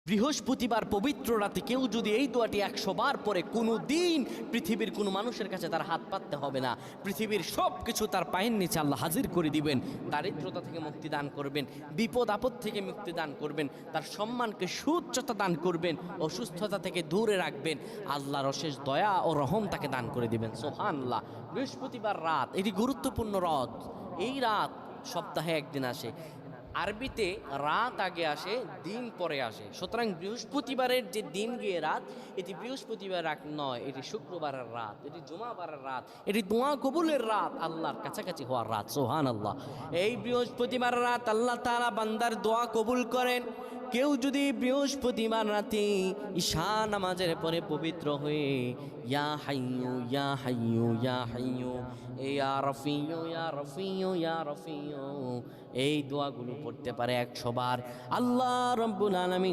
বৃহস্পতিবার পবিত্র রাতে কেউ যদি এই দোয়াটি 100 বার পরে কোনো দিন পৃথিবীর কোনো মানুষের কাছে তার হাত পাততে হবে না, পৃথিবীর সব কিছু তার পায়ের নিচে আল্লাহ হাজির করে দিবেন। দারিদ্রতা থেকে মুক্তি দান করবেন, বিপদ আপদ থেকে মুক্তি দান করবেন, তার সম্মানকে সুউচ্চতা দান করবেন, অসুস্থতা থেকে দূরে রাখবেন, আল্লাহর অশেষ দয়া ও রহম তাকে দান করে দিবেন। সুবহানাল্লাহ। বৃহস্পতিবার রাত এটি গুরুত্বপূর্ণ রাত। এই রাত সপ্তাহে একদিন আসে। আরবিতে রাত আগে আসে, দিন পরে আসে। সুতরাং বৃহস্পতিবারের যে দিন গিয়ে রাত, এটি বৃহস্পতিবার রাত নয়, এটি শুক্রবারের রাত, এটি জুমাবারের রাত, এটি দোয়া কবুলের রাত, আল্লাহর কাছাকাছি হওয়ার রাত। সুবহানাল্লাহ। এই বৃহস্পতিবার রাত আল্লাহ তাআলা বান্দার দোয়া কবুল করেন। কেউ যদি বৃহস্পতিবার রাতে ঈশা নামাজের পরে পবিত্র হয়ে ইয়া হাইয়ু ইয়া হাইয়ু ইয়া হাইয়ু ইয়া রফিয়ু ইয়া রফিয়ু ইয়া রফিয়ু এই দোয়াগুলো পড়তে পারে 100 বার, আল্লাহ রাব্বুল আলামিন